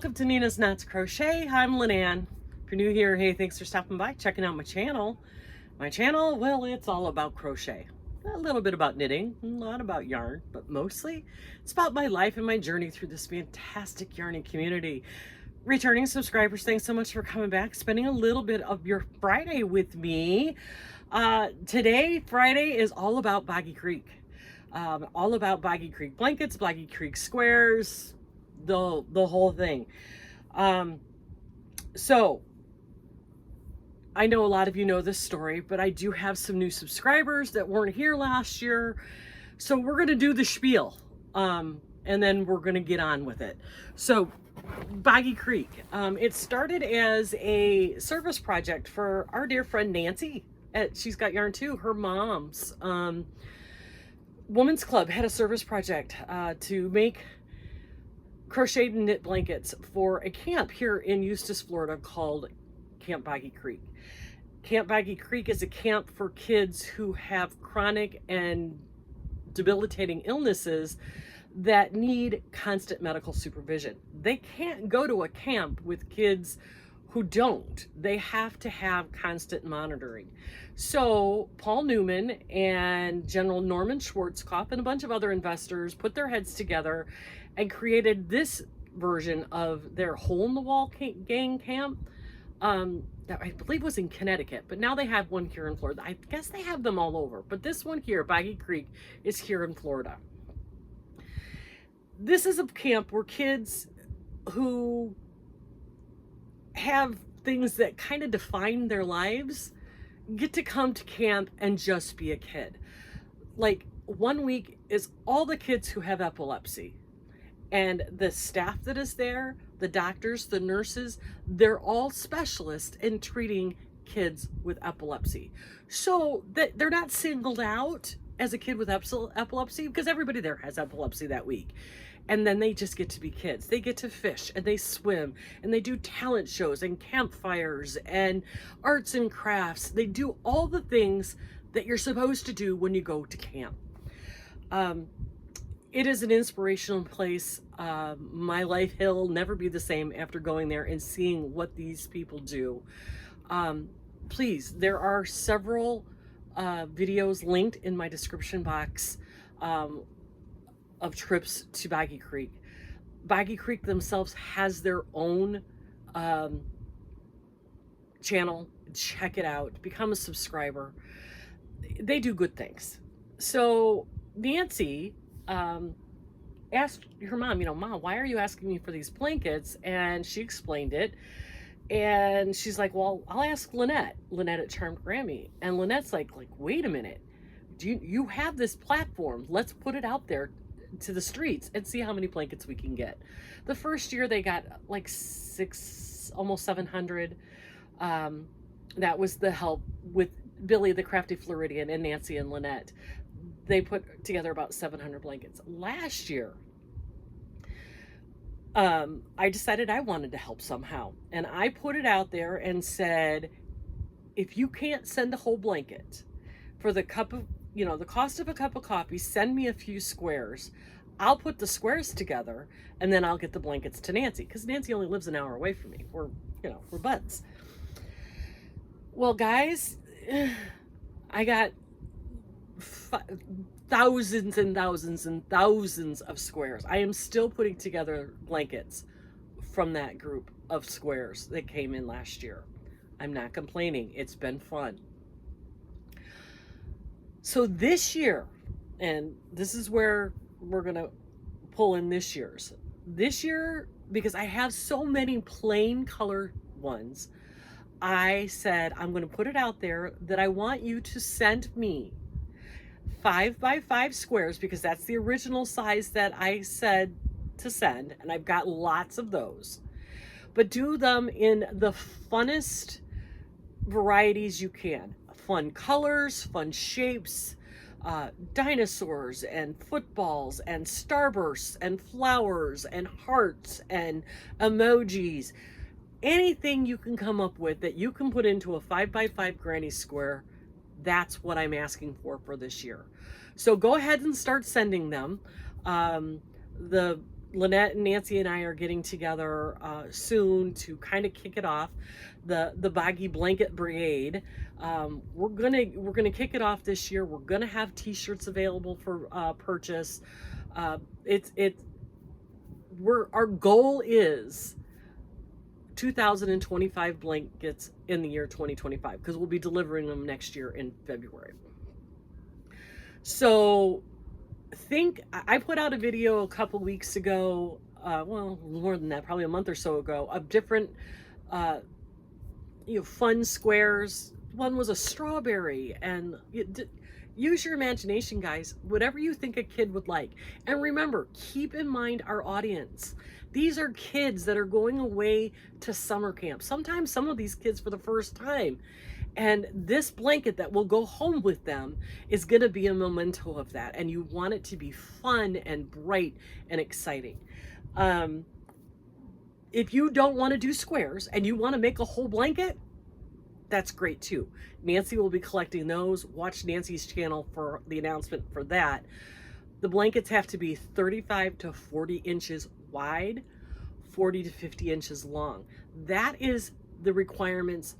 Welcome to Nina's Knots Crochet. I'm Lynanne. If you're new here, hey, thanks for stopping by, checking out my channel. My channel, well, it's all about crochet. A little bit about knitting, a lot about yarn, but mostly it's about my life and my journey through this fantastic yarning community. Returning subscribers, thanks so much for coming back, spending a little bit of your Friday with me. Today, Friday, is all about Boggy Creek. All about Boggy Creek blankets, Boggy Creek squares, the whole thing. So I know a lot of you know this story, but I do have some new subscribers that weren't here last year. So we're going to do the spiel, and then we're going to get on with it. So Boggy Creek, it started as a service project for our dear friend Nancy at She's Got Yarn Too. Her mom's women's club had a service project to make crocheted and knit blankets for a camp here in Eustis, Florida called Camp Boggy Creek. Camp Boggy Creek is a camp for kids who have chronic and debilitating illnesses that need constant medical supervision. They can't go to a camp with kids who don't. They have to have constant monitoring. So Paul Newman and General Norman Schwarzkopf and a bunch of other investors put their heads together and created this version of their hole-in-the-wall gang camp that I believe was in Connecticut, but now they have one here in Florida. I guess they have them all over, but this one here, Boggy Creek, is here in Florida. This is a camp where kids who have things that kind of define their lives get to come to camp and just be a kid. Like 1 week is all the kids who have epilepsy. And the staff that is there, the doctors, the nurses, they're all specialists in treating kids with epilepsy. So that they're not singled out as a kid with epilepsy, because everybody there has epilepsy that week. And then they just get to be kids. They get to fish and they swim and they do talent shows and campfires and arts and crafts. They do all the things that you're supposed to do when you go to camp. It is an inspirational place. My life will never be the same after going there and seeing what these people do. Please, there are several videos linked in my description box of trips to Boggy Creek. Boggy Creek themselves has their own channel. Check it out. Become a subscriber. They do good things. So Nancy asked her mom, Mom, why are you asking me for these blankets? And she explained it. And she's like, well, I'll ask Lynette at Charmed Grammy. And Lynette's like, wait a minute. You have this platform. Let's put it out there to the streets and see how many blankets we can get. The first year they got like almost 700. That was the help with Billy, the Crafty Floridian, and Nancy and Lynette. They put together about 700 blankets. Last year, I decided I wanted to help somehow. And I put it out there and said, if you can't send a whole blanket for the cup of, the cost of a cup of coffee, send me a few squares. I'll put the squares together and then I'll get the blankets to Nancy, because Nancy only lives an hour away from me. We're buds. Well, guys, I got thousands and thousands and thousands of squares. I am still putting together blankets from that group of squares that came in last year. I'm not complaining. It's been fun. So this year, and this is where we're going to pull in this year's. This year, because I have so many plain color ones, I said I'm going to put it out there that I want you to send me 5x5 squares, because that's the original size that I said to send, and I've got lots of those. But do them in the funnest varieties you can. Fun colors, fun shapes, dinosaurs and footballs and starbursts and flowers and hearts and emojis. Anything you can come up with that you can put into a 5x5 granny square, that's what I'm asking for this year. So go ahead and start sending them. The Lynette and Nancy and I are getting together soon to kind of kick it off, the Boggy Blanket Brigade. We're gonna kick it off this year. We're gonna have t-shirts available for purchase. Our goal is 2,025 blankets in the year 2025, because we'll be delivering them next year in February. So I put out a video a couple weeks ago, well, more than that, probably a month or so ago, of different fun squares. One was a strawberry, and use your imagination, guys. Whatever you think a kid would like. And remember, keep in mind our audience. These are kids that are going away to summer camp. Sometimes some of these kids for the first time. And this blanket that will go home with them is going to be a memento of that. And you want it to be fun and bright and exciting. If you don't want to do squares and you want to make a whole blanket, that's great too. Nancy will be collecting those. Watch Nancy's channel for the announcement for that. The blankets have to be 35 to 40 inches wide, 40 to 50 inches long. That is the requirements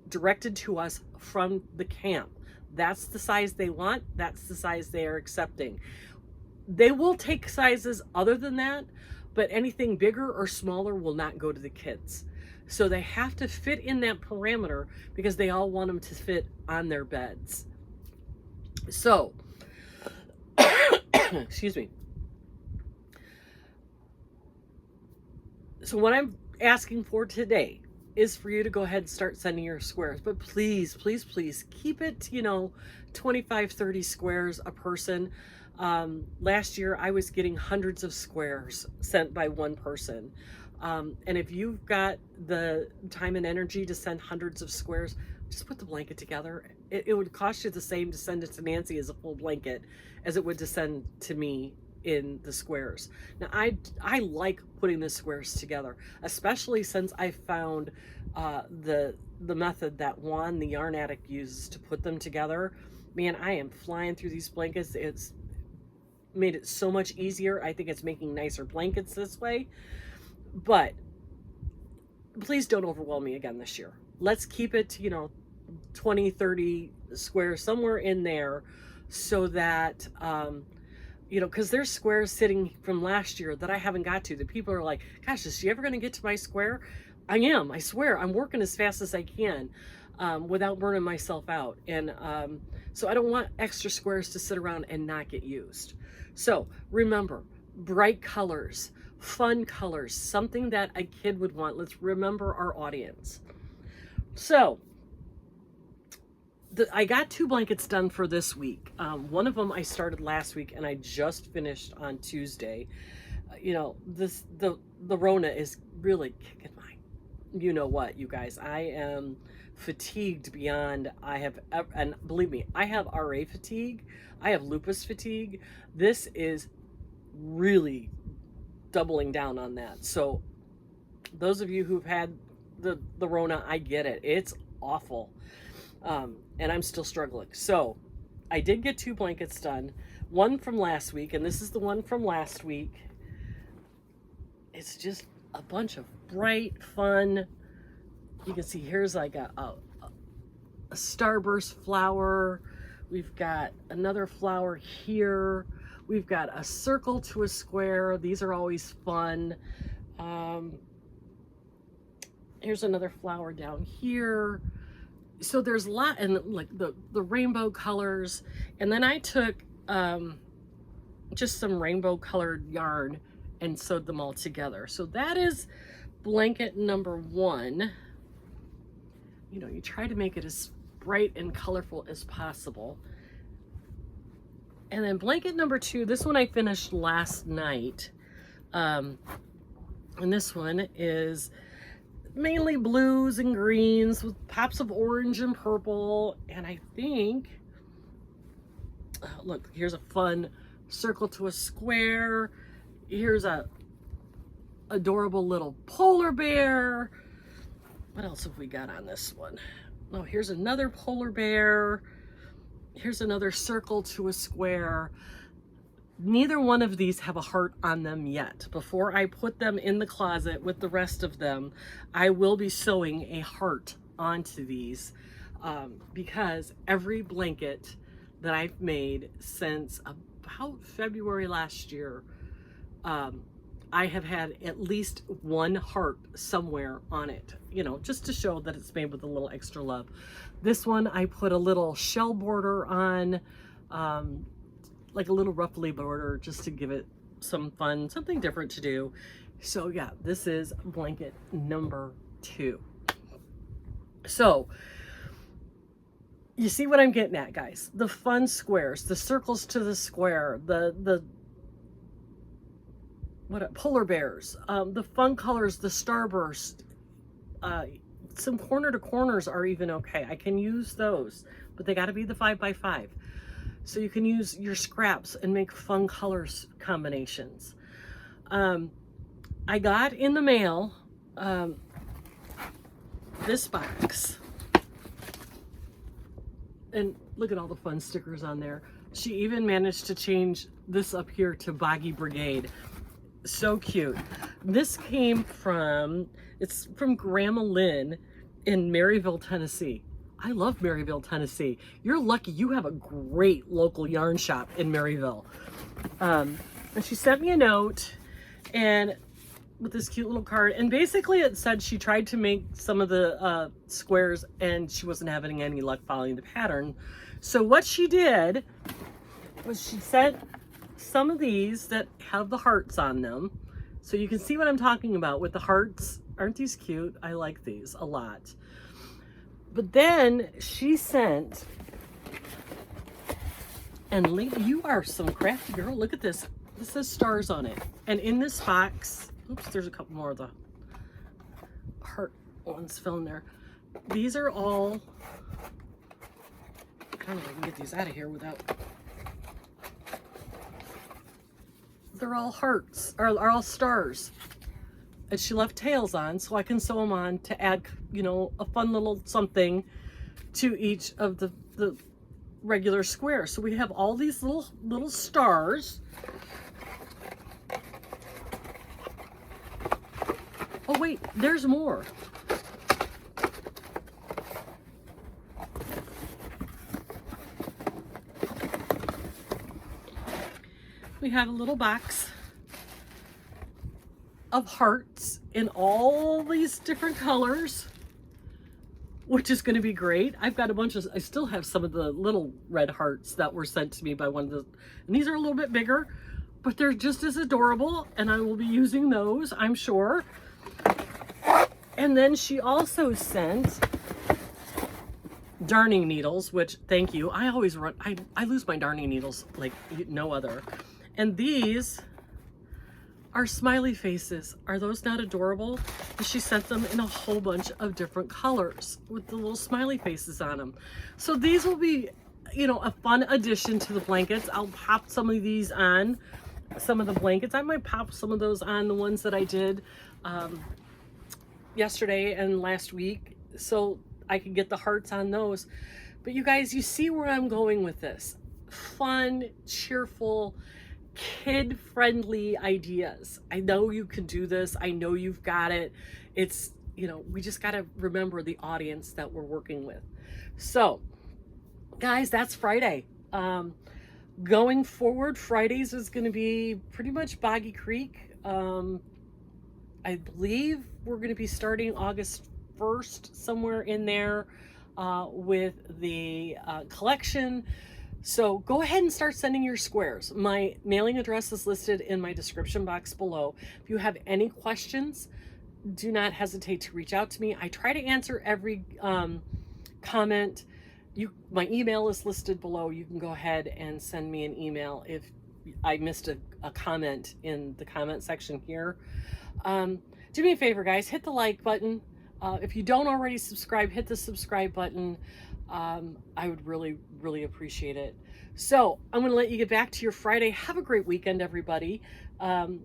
directed to us from the camp. That's the size they want. That's the size they are accepting. They will take sizes other than that, but anything bigger or smaller will not go to the kids. So they have to fit in that parameter because they all want them to fit on their beds. So, excuse me. So what I'm asking for today is for you to go ahead and start sending your squares. But please, please, please keep it, 25, 30 squares a person. Last year I was getting hundreds of squares sent by one person. And if you've got the time and energy to send hundreds of squares, just put the blanket together. It would cost you the same to send it to Nancy as a full blanket as it would to send to me in the squares. Now I like putting the squares together, especially since I found the method that Juan the Yarn Addict uses to put them together. Man, I am flying through these blankets. It's made it so much easier. I think it's making nicer blankets this way. But please don't overwhelm me again this year. Let's keep it, 20, 30 squares, somewhere in there, so that, because there's squares sitting from last year that I haven't got to. That people are like, gosh, is she ever going to get to my square? I am, I swear. I'm working as fast as I can without burning myself out. And so I don't want extra squares to sit around and not get used. So remember, bright colors, fun colors, something that a kid would want. Let's remember our audience. So I got 2 blankets done for this week. One of them I started last week and I just finished on Tuesday. The Rona is really kicking my, you guys. I am fatigued beyond and believe me, I have RA fatigue. I have lupus fatigue. This is really doubling down on that. So those of you who've had the Rona, I get it. It's awful. And I'm still struggling. So I did get 2 blankets done. One from last week, and this is the one from last week. It's just a bunch of bright, fun. You can see here's like a starburst flower. We've got another flower here. We've got a circle to a square. These are always fun. Here's another flower down here. So there's a lot, and like the rainbow colors. And then I took just some rainbow colored yarn and sewed them all together. So that is blanket number 1. You try to make it as bright and colorful as possible. And then blanket number 2, this one I finished last night. And this one is mainly blues and greens with pops of orange and purple. And I think, look, here's a fun circle to a square. Here's a adorable little polar bear. What else have we got on this one? Oh, here's another polar bear. Here's another circle to a square. Neither one of these have a heart on them yet. Before I put them in the closet with the rest of them, I will be sewing a heart onto these because every blanket that I've made since about February last year, I have had at least one heart somewhere on it, you know, just to show that it's made with a little extra love. This one I put a little shell border on, like a little ruffly border, just to give it some fun, something different to do. So yeah, this is blanket number 2. So you see what I'm getting at, guys? The fun squares, the circles to the square, the polar bears, the fun colors, the starburst, some corner to corners are even okay. I can use those, but they got to be the 5x5. So you can use your scraps and make fun colors combinations. I got in the mail this box, and look at all the fun stickers on there. She even managed to change this up here to Boggy Brigade. So cute. This came from, it's from Grandma Lynn in Maryville, Tennessee. I love Maryville, Tennessee. You're lucky you have a great local yarn shop in Maryville. And she sent me a note and with this cute little card, and basically it said she tried to make some of the squares and she wasn't having any luck following the pattern. So what she did was she sent some of these that have the hearts on them. So you can see what I'm talking about with the hearts. Aren't these cute? I like these a lot. But then she sent, and Lee, you are some crafty girl. Look at this. This says stars on it. And in this box, oops, there's a couple more of the heart ones fell in there. These are all, I don't know if I can get these out of here without, they're all hearts, or are all stars. And she left tails on so I can sew them on to add, you know, a fun little something to each of the regular squares. So we have all these little stars. Oh wait, there's more. We have a little box of hearts in all these different colors, which is going to be great. I've got a bunch of, I still have some of the little red hearts that were sent to me by one of the, and these are a little bit bigger, but they're just as adorable, and I will be using those, I'm sure. And then she also sent darning needles, which, thank you. I always run, I lose my darning needles like no other. And these are smiley faces. Are those not adorable? And she sent them in a whole bunch of different colors with the little smiley faces on them. So these will be, you know, a fun addition to the blankets. I'll pop some of these on, some of the blankets. I might pop some of those on the ones that I did yesterday and last week, so I can get the hearts on those. But you guys, you see where I'm going with this. Fun, cheerful, kid-friendly ideas. I know you can do this. I know you've got it. It's, you know, we just got to remember the audience that we're working with. So, guys, that's Friday. Going forward, Fridays is going to be pretty much Boggy Creek. I believe we're going to be starting August 1st, somewhere in there, with the collection. So go ahead and start sending your squares. My mailing address is listed in my description box below. If you have any questions, do not hesitate to reach out to me. I try to answer every comment. My email is listed below. You can go ahead and send me an email if I missed a comment in the comment section here. Do me a favor, guys, hit the like button. If you don't already subscribe, hit the subscribe button. I would really, really appreciate it. So I'm going to let you get back to your Friday. Have a great weekend, everybody.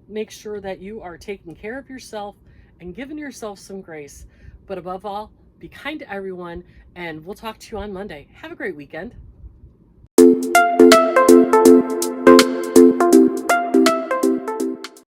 Make sure that you are taking care of yourself and giving yourself some grace. But above all, be kind to everyone, and we'll talk to you on Monday. Have a great weekend.